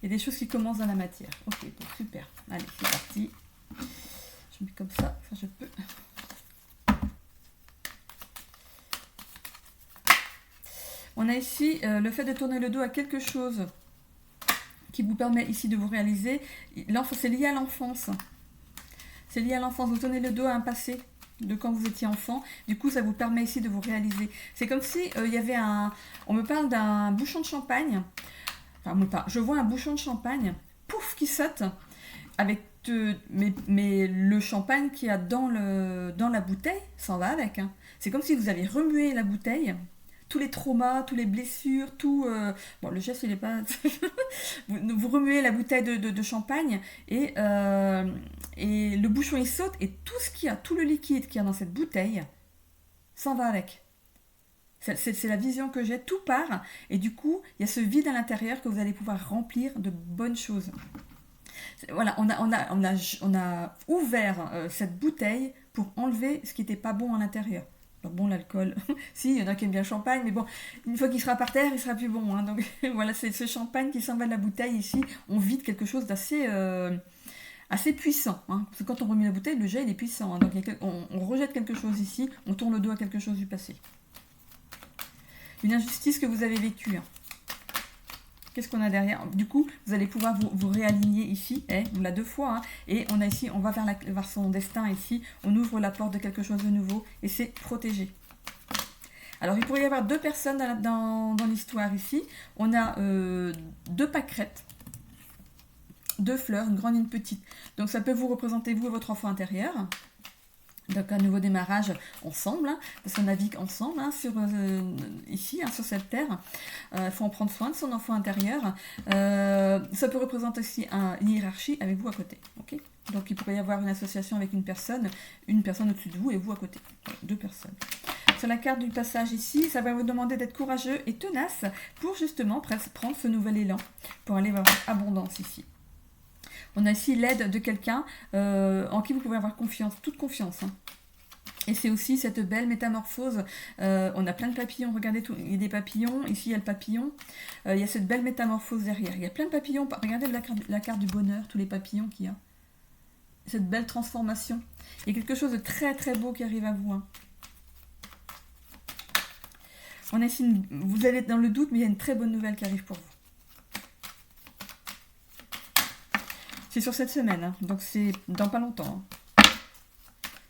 Il y a des choses qui commencent dans la matière. Ok, donc super. Allez, c'est parti. Je mets comme ça je peux. On a ici le fait de tourner le dos à quelque chose qui vous permet ici de vous réaliser. C'est lié à l'enfance. C'est lié à l'enfance. Vous tournez le dos à un passé de quand vous étiez enfant. Du coup, ça vous permet ici de vous réaliser. C'est comme si il y avait on me parle d'un bouchon de champagne. Enfin, je vois un bouchon de champagne, pouf, qui saute, avec mais le champagne qu'il y a dans la bouteille s'en va avec. Hein. C'est comme si vous avez remué la bouteille. Tous les traumas, toutes les blessures, tout... le geste, il n'est pas... vous remuez la bouteille de champagne et le bouchon, il saute et tout ce qu'il y a, tout le liquide qu'il y a dans cette bouteille s'en va avec. C'est la vision que j'ai, tout part et du coup, il y a ce vide à l'intérieur que vous allez pouvoir remplir de bonnes choses. Voilà, on a ouvert cette bouteille pour enlever ce qui n'était pas bon à l'intérieur. Alors bon, l'alcool, si, il y en a qui aiment bien le champagne, mais bon, une fois qu'il sera par terre, il sera plus bon. Hein, donc voilà, c'est ce champagne qui s'en va de la bouteille ici. On vide quelque chose d'assez assez puissant. Hein, parce que quand on remet la bouteille, le jet, il est puissant. Hein, donc on rejette quelque chose ici, on tourne le dos à quelque chose du passé. Une injustice que vous avez vécue. Hein. Qu'est-ce qu'on a derrière? Du coup, vous allez pouvoir vous réaligner ici. On l'a 2 fois. Hein, et on a ici, on va vers son destin ici. On ouvre la porte de quelque chose de nouveau. Et c'est protégé. Alors, il pourrait y avoir 2 personnes dans l'histoire ici. On a 2 pâquerettes. 2 fleurs, une grande et une petite. Donc, ça peut vous représenter vous et votre enfant intérieur. Donc un nouveau démarrage ensemble, hein, parce qu'on navigue ensemble hein, ici, hein, sur cette terre. Il faut en prendre soin de son enfant intérieur. Ça peut représenter aussi une hiérarchie avec vous à côté. Okay, donc il pourrait y avoir une association avec une personne au-dessus de vous et vous à côté. 2 personnes. Sur la carte du passage ici, ça va vous demander d'être courageux et tenace pour justement prendre ce nouvel élan, pour aller vers abondance ici. On a ici l'aide de quelqu'un en qui vous pouvez avoir confiance, toute confiance. Hein. Et c'est aussi cette belle métamorphose. On a plein de papillons, regardez, il y a des papillons, ici il y a le papillon. Il y a cette belle métamorphose derrière. Il y a plein de papillons, regardez la carte du bonheur, tous les papillons qu'il y a. Cette belle transformation. Il y a quelque chose de très très beau qui arrive à vous. Hein. On a ici vous allez être dans le doute, mais il y a une très bonne nouvelle qui arrive pour vous. C'est sur cette semaine, hein, donc c'est dans pas longtemps. Hein.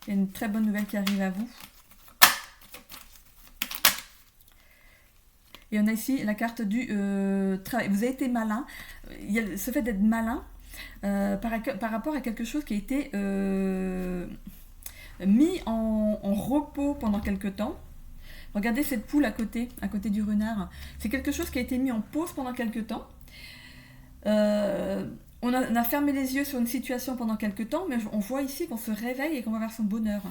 Il y a une très bonne nouvelle qui arrive à vous. Et on a ici la carte du travail. Vous avez été malin. Il y a ce fait d'être malin par rapport à quelque chose qui a été mis en repos pendant quelque temps. Regardez cette poule à côté du renard. C'est quelque chose qui a été mis en pause pendant quelque temps. on a fermé les yeux sur une situation pendant quelques temps, mais on voit ici qu'on se réveille et qu'on va vers son bonheur.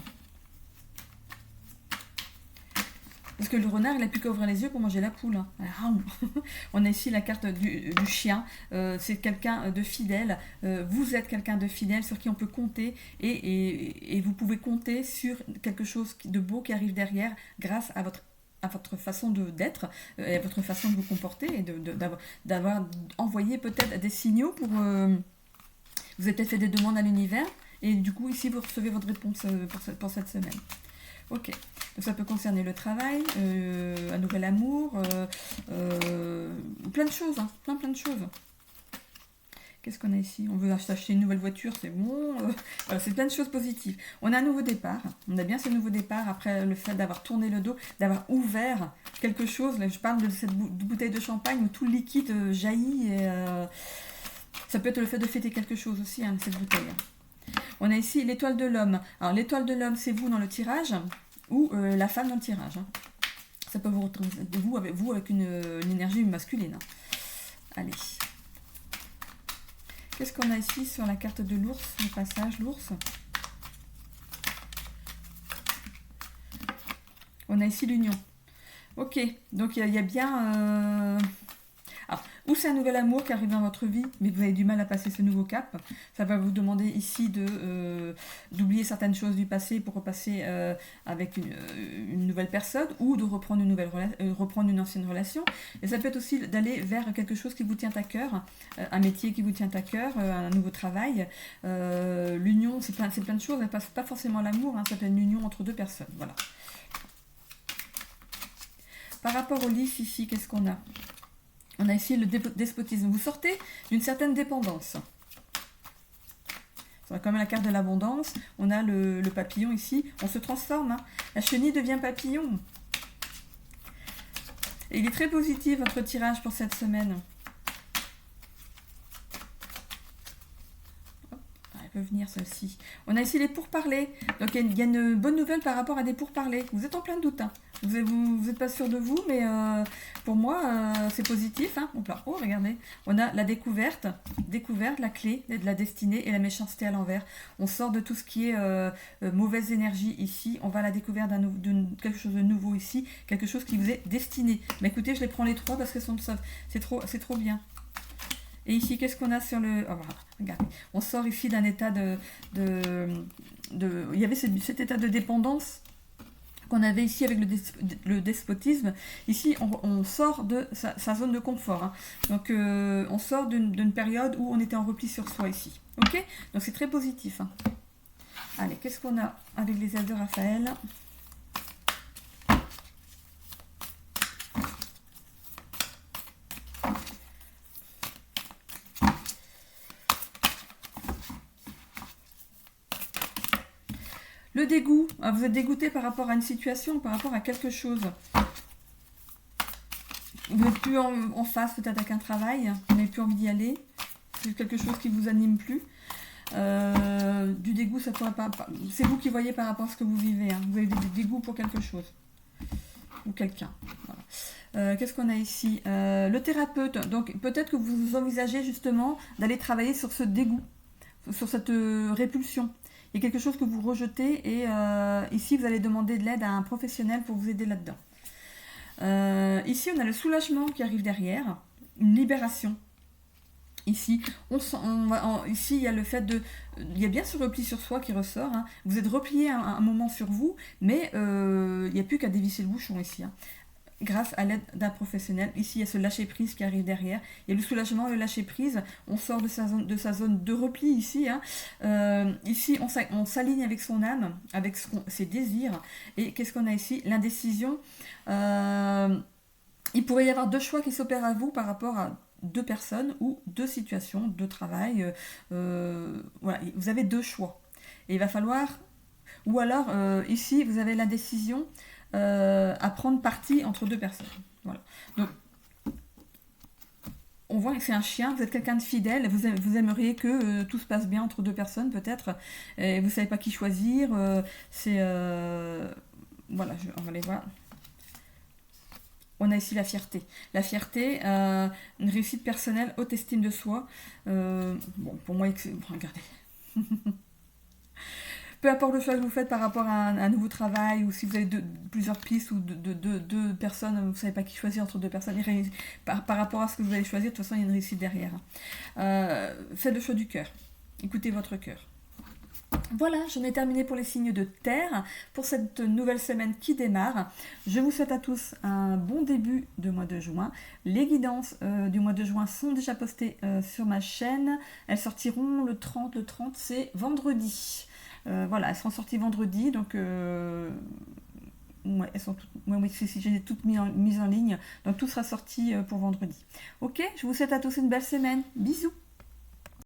Parce que le renard, il n'a plus qu'à ouvrir les yeux pour manger la poule. On a ici la carte du chien. C'est quelqu'un de fidèle. Vous êtes quelqu'un de fidèle sur qui on peut compter. Et vous pouvez compter sur quelque chose de beau qui arrive derrière grâce à votre façon d'être et à votre façon de vous comporter et d'avoir envoyé peut-être des signaux pour... vous avez peut-être fait des demandes à l'univers. Et du coup, ici, vous recevez votre réponse pour cette semaine. Ok, donc ça peut concerner le travail, un nouvel amour, plein de choses, hein, plein de choses. Qu'est-ce qu'on a ici? On veut acheter une nouvelle voiture, c'est bon. Voilà, c'est plein de choses positives. On a un nouveau départ. On a bien ce nouveau départ après le fait d'avoir tourné le dos, d'avoir ouvert quelque chose. Là, je parle de cette bouteille de champagne où tout le liquide jaillit. Et, ça peut être le fait de fêter quelque chose aussi, hein, cette bouteille. On a ici l'étoile de l'homme. Alors l'étoile de l'homme, c'est vous dans le tirage ou la femme dans le tirage. Hein. Ça peut vous retrouver vous avec une énergie masculine. Hein. Allez. Qu'est-ce qu'on a ici sur la carte de l'ours, le passage, l'ours? On a ici l'union. Ok, donc il y a bien... Alors, ou c'est un nouvel amour qui arrive dans votre vie, mais vous avez du mal à passer ce nouveau cap. Ça va vous demander ici d'oublier certaines choses du passé pour repasser avec une nouvelle personne ou de reprendre une ancienne relation. Et ça peut être aussi d'aller vers quelque chose qui vous tient à cœur, un métier qui vous tient à cœur, un nouveau travail. L'union, c'est plein de choses, pas forcément l'amour, hein, ça peut être une union entre deux personnes. Voilà. Par rapport au lys ici, qu'est-ce qu'on a? On a ici le despotisme. Vous sortez d'une certaine dépendance. On a quand même la carte de l'abondance. On a le papillon ici. On se transforme. Hein. La chenille devient papillon. Et il est très positif votre tirage pour cette semaine. Elle peut venir celle-ci. On a ici les pourparlers. Donc il y a une bonne nouvelle par rapport à des pourparlers. Vous êtes en plein doute. Hein. Vous n'êtes pas sûr de vous, mais pour moi, c'est positif. Hein. Oh, regardez. On a la découverte, la clé de la destinée et la méchanceté à l'envers. On sort de tout ce qui est mauvaise énergie ici. On va à la découverte de quelque chose de nouveau ici, quelque chose qui vous est destiné. Mais écoutez, je les prends les trois parce qu'elles sont c'est trop bien. Et ici, qu'est-ce qu'on a sur le... Oh, voilà, regardez. On sort ici d'un état il y avait cet état de dépendance qu'on avait ici avec le despotisme. Ici, on sort de sa zone de confort. Hein. Donc, on sort d'une période où on était en repli sur soi ici. Ok? Donc, c'est très positif. Hein. Allez, qu'est-ce qu'on a avec les ailes de Raphaël? Le dégoût, vous êtes dégoûté par rapport à une situation, par rapport à quelque chose. Vous n'êtes plus en face peut-être avec un travail, vous n'avez plus envie d'y aller, c'est quelque chose qui ne vous anime plus. Du dégoût, ça pourrait pas. C'est vous qui voyez par rapport à ce que vous vivez. Hein. Vous avez du dégoût pour quelque chose. Ou quelqu'un. Voilà. Qu'est-ce qu'on a ici? Le thérapeute. Donc peut-être que vous envisagez justement d'aller travailler sur ce dégoût, sur cette répulsion. Il y a quelque chose que vous rejetez et ici vous allez demander de l'aide à un professionnel pour vous aider là-dedans. Ici on a le soulagement qui arrive derrière, une libération. Ici, ici il y a le fait il y a bien ce repli sur soi qui ressort. Hein. Vous êtes replié un moment sur vous, mais il n'y a plus qu'à dévisser le bouchon ici. Hein. Grâce à l'aide d'un professionnel. Ici, il y a ce lâcher-prise qui arrive derrière. Il y a le soulagement, le lâcher-prise. On sort de sa zone de repli ici. Hein. Ici, on s'aligne avec son âme, avec ses désirs. Et qu'est-ce qu'on a ici? L'indécision. Il pourrait y avoir deux choix qui s'opèrent à vous par rapport à deux personnes ou deux situations, deux travail. Voilà, vous avez deux choix. Et il va falloir... Ou alors, ici, vous avez l'indécision... à prendre parti entre deux personnes. Voilà. Donc, on voit que c'est un chien, vous êtes quelqu'un de fidèle, vous aimeriez que tout se passe bien entre deux personnes peut-être, et vous ne savez pas qui choisir, voilà, on va les voir. on a ici la fierté. La fierté, une réussite personnelle, haute estime de soi. Bon, pour moi, regardez. Peu importe le choix que vous faites par rapport à un nouveau travail, ou si vous avez plusieurs pistes, ou deux personnes, vous ne savez pas qui choisir entre deux personnes, par rapport à ce que vous allez choisir, de toute façon, il y a une réussite derrière. Faites le choix du cœur. Écoutez votre cœur. Voilà, j'en ai terminé pour les signes de terre, pour cette nouvelle semaine qui démarre. Je vous souhaite à tous un bon début de mois de juin. Les guidances du mois de juin sont déjà postées sur ma chaîne. Elles sortiront le 30. Le 30, c'est vendredi. Voilà, elles seront sorties vendredi, donc elles sont toutes, j'ai toutes mises en ligne, donc tout sera sorti pour vendredi. Ok, je vous souhaite à tous une belle semaine. Bisous.